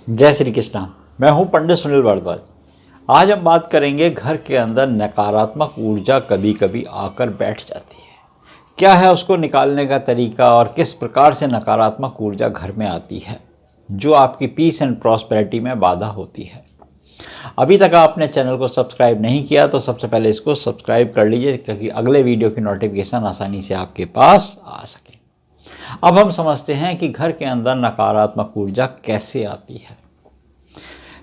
जय श्री कृष्णा। मैं हूं पंडित सुनील भारद्वाज। आज हम बात करेंगे घर के अंदर नकारात्मक ऊर्जा कभी कभी आकर बैठ जाती है, क्या है उसको निकालने का तरीका और किस प्रकार से नकारात्मक ऊर्जा घर में आती है जो आपकी पीस एंड प्रॉस्पेरिटी में बाधा होती है। अभी तक आपने चैनल को सब्सक्राइब नहीं किया तो सबसे पहले इसको सब्सक्राइब कर लीजिए ताकि अगले वीडियो की नोटिफिकेशन आसानी से आपके पास आ सके। अब हम समझते हैं कि घर के अंदर नकारात्मक ऊर्जा कैसे आती है।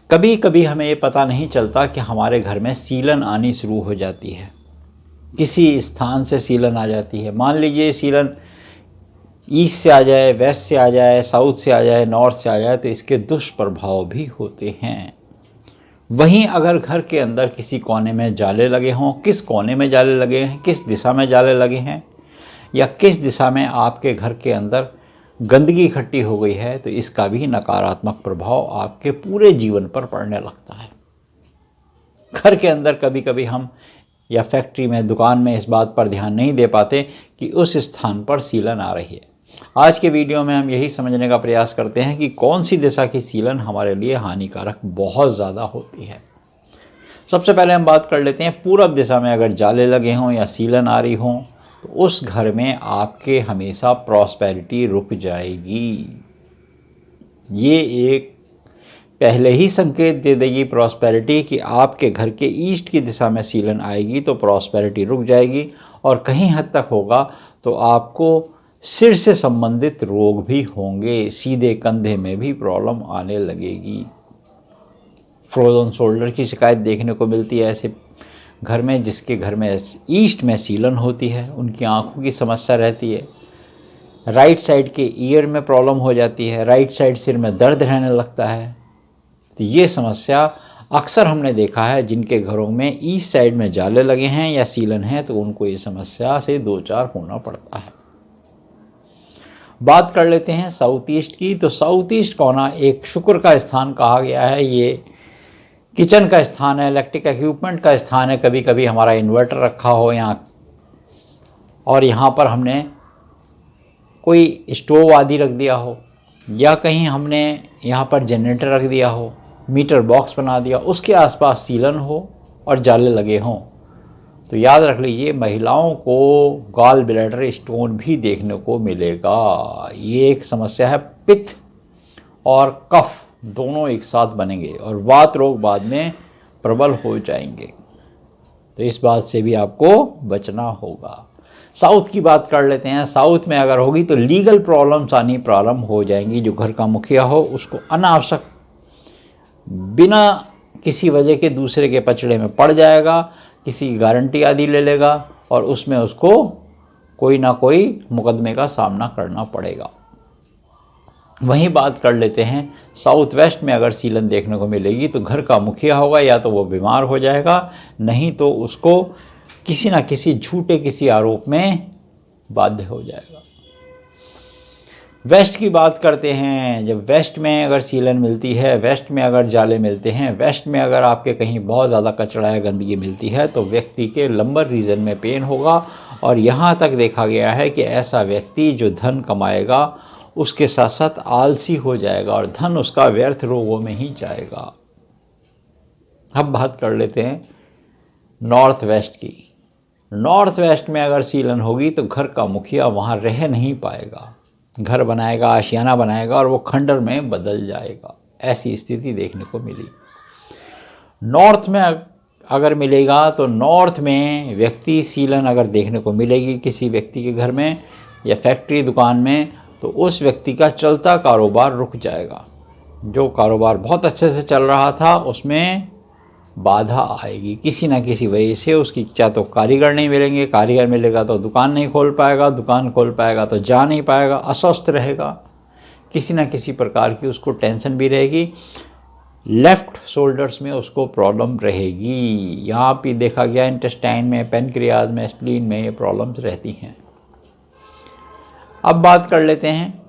कभी कभी हमें ये पता नहीं चलता कि हमारे घर में सीलन आनी शुरू हो जाती है, किसी स्थान से सीलन आ जाती है। मान लीजिए सीलन ईस्ट से आ जाए, वेस्ट से आ जाए, साउथ से आ जाए, नॉर्थ से आ जाए, तो इसके दुष्प्रभाव भी होते हैं। वहीं अगर घर के अंदर किसी कोने में जाले लगे हों, किस कोने में जाले लगे हैं, किस दिशा में जाले लगे हैं, या किस दिशा में आपके घर के अंदर गंदगी इकट्ठी हो गई है, तो इसका भी नकारात्मक प्रभाव आपके पूरे जीवन पर पड़ने लगता है। घर के अंदर कभी कभी हम या फैक्ट्री में, दुकान में इस बात पर ध्यान नहीं दे पाते कि उस स्थान पर सीलन आ रही है। आज के वीडियो में हम यही समझने का प्रयास करते हैं कि कौन सी दिशा की सीलन हमारे लिए हानिकारक बहुत ज़्यादा होती है। सबसे पहले हम बात कर लेते हैं पूरब दिशा में अगर जाले लगे हों या सीलन आ रही हों तो उस घर में आपके हमेशा प्रॉस्पेरिटी रुक जाएगी। ये एक पहले ही संकेत दे देगी प्रॉस्पेरिटी कि आपके घर के ईस्ट की दिशा में सीलन आएगी तो प्रॉस्पेरिटी रुक जाएगी, और कहीं हद तक होगा तो आपको सिर से संबंधित रोग भी होंगे, सीधे कंधे में भी प्रॉब्लम आने लगेगी। फ्रोजन शोल्डर की शिकायत देखने को मिलती है ऐसे घर में जिसके घर में ईस्ट में सीलन होती है। उनकी आंखों की समस्या रहती है, राइट साइड के ईयर में प्रॉब्लम हो जाती है, राइट साइड सिर में दर्द रहने लगता है। तो ये समस्या अक्सर हमने देखा है जिनके घरों में ईस्ट साइड में जाले लगे हैं या सीलन है, तो उनको ये समस्या से दो चार होना पड़ता है। बात कर लेते हैं साउथ ईस्ट की। तो साउथ ईस्ट कोना एक शुक्र का स्थान कहा गया है। ये किचन का स्थान है, इलेक्ट्रिक इक्विपमेंट का स्थान है। कभी कभी हमारा इन्वर्टर रखा हो यहाँ, और यहाँ पर हमने कोई स्टोव आदि रख दिया हो, या कहीं हमने यहाँ पर जनरेटर रख दिया हो, मीटर बॉक्स बना दिया, उसके आसपास सीलन हो और जाले लगे हों, तो याद रख लीजिए महिलाओं को गॉल ब्लैडर स्टोन भी देखने को मिलेगा। ये एक समस्या है। पित्त और कफ दोनों एक साथ बनेंगे और वात रोग बाद में प्रबल हो जाएंगे, तो इस बात से भी आपको बचना होगा। साउथ की बात कर लेते हैं। साउथ में अगर होगी तो लीगल प्रॉब्लम्स आनी प्रारंभ हो जाएंगी। जो घर का मुखिया हो उसको अनावश्यक बिना किसी वजह के दूसरे के पचड़े में पड़ जाएगा, किसी की गारंटी आदि ले लेगा और उसमें उसको कोई ना कोई मुकदमे का सामना करना पड़ेगा। वहीं बात कर लेते हैं साउथ वेस्ट में अगर सीलन देखने को मिलेगी तो घर का मुखिया होगा, या तो वो बीमार हो जाएगा, नहीं तो उसको किसी ना किसी झूठे किसी आरोप में बाध्य हो जाएगा। वेस्ट की बात करते हैं। जब वेस्ट में अगर सीलन मिलती है, वेस्ट में अगर जाले मिलते हैं, वेस्ट में अगर आपके कहीं बहुत ज़्यादा कचरा या गंदगी मिलती है तो व्यक्ति के लंबर रीजन में पेन होगा, और यहाँ तक देखा गया है कि ऐसा व्यक्ति जो धन कमाएगा उसके साथ साथ आलसी हो जाएगा और धन उसका व्यर्थ रोगों में ही जाएगा। अब बात कर लेते हैं नॉर्थ वेस्ट की। नॉर्थ वेस्ट में अगर सीलन होगी तो घर का मुखिया वहाँ रह नहीं पाएगा, घर बनाएगा, आशियाना बनाएगा और वो खंडर में बदल जाएगा। ऐसी स्थिति देखने को मिली। नॉर्थ में अगर मिलेगा तो नॉर्थ में व्यक्ति सीलन अगर देखने को मिलेगी किसी व्यक्ति के घर में या फैक्ट्री दुकान में, तो उस व्यक्ति का चलता कारोबार रुक जाएगा। जो कारोबार बहुत अच्छे से चल रहा था उसमें बाधा आएगी किसी ना किसी वजह से। उसकी चाहे तो कारीगर नहीं मिलेंगे, कारीगर मिलेगा तो दुकान नहीं खोल पाएगा, दुकान खोल पाएगा तो जा नहीं पाएगा, अस्वस्थ रहेगा, किसी ना किसी प्रकार की उसको टेंशन भी रहेगी। लेफ्ट शोल्डर्स में उसको प्रॉब्लम रहेगी। यहाँ भी देखा गया इंटेस्टाइन में, पेनक्रियाज में, स्प्लीन में ये प्रॉब्लम्स रहती हैं। अब बात कर लेते हैं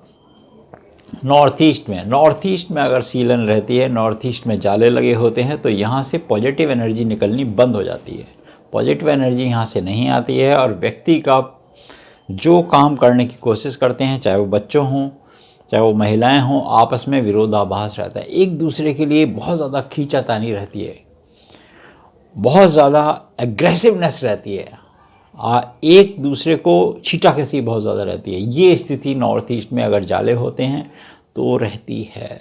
नॉर्थ ईस्ट में। नॉर्थ ईस्ट में अगर सीलन रहती है, नॉर्थ ईस्ट में जाले लगे होते हैं, तो यहाँ से पॉजिटिव एनर्जी निकलनी बंद हो जाती है। पॉजिटिव एनर्जी यहाँ से नहीं आती है और व्यक्ति का जो काम करने की कोशिश करते हैं, चाहे वो बच्चों हों, चाहे वो महिलाएं हों, आपस में विरोधाभास रहता है, एक दूसरे के लिए बहुत ज़्यादा खींचातानी रहती है, बहुत ज़्यादा एग्रेसिवनेस रहती है, एक दूसरे को छींटाकशी बहुत ज़्यादा रहती है। ये स्थिति नॉर्थ ईस्ट में अगर जाले होते हैं तो रहती है।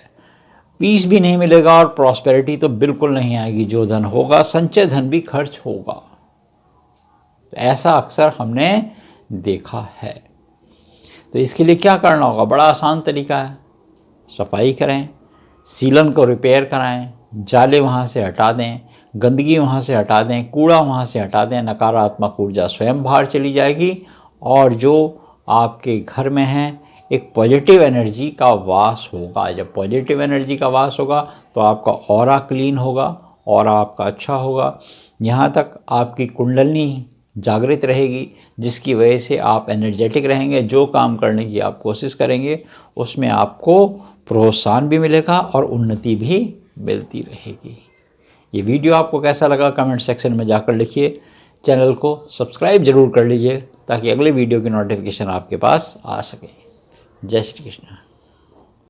पीस भी नहीं मिलेगा और प्रॉस्पेरिटी तो बिल्कुल नहीं आएगी। जो धन होगा, संचय धन भी खर्च होगा। तो ऐसा अक्सर हमने देखा है। तो इसके लिए क्या करना होगा? बड़ा आसान तरीका है। सफाई करें, सीलन को रिपेयर कराएं, जाले वहाँ से हटा दें, गंदगी वहाँ से हटा दें, कूड़ा वहाँ से हटा दें, नकारात्मक ऊर्जा स्वयं बाहर चली जाएगी और जो आपके घर में है एक पॉजिटिव एनर्जी का वास होगा। जब पॉजिटिव एनर्जी का वास होगा तो आपका ऑरा क्लीन होगा, ऑरा आपका अच्छा होगा, यहाँ तक आपकी कुंडलनी जागृत रहेगी, जिसकी वजह से आप एनर्जेटिक रहेंगे। जो काम करने की आप कोशिश करेंगे उसमें आपको प्रोत्साहन भी मिलेगा और उन्नति भी मिलती रहेगी। ये वीडियो आपको कैसा लगा कमेंट सेक्शन में जाकर लिखिए। चैनल को सब्सक्राइब जरूर कर लीजिए ताकि अगले वीडियो की नोटिफिकेशन आपके पास आ सके। जय श्री कृष्ण।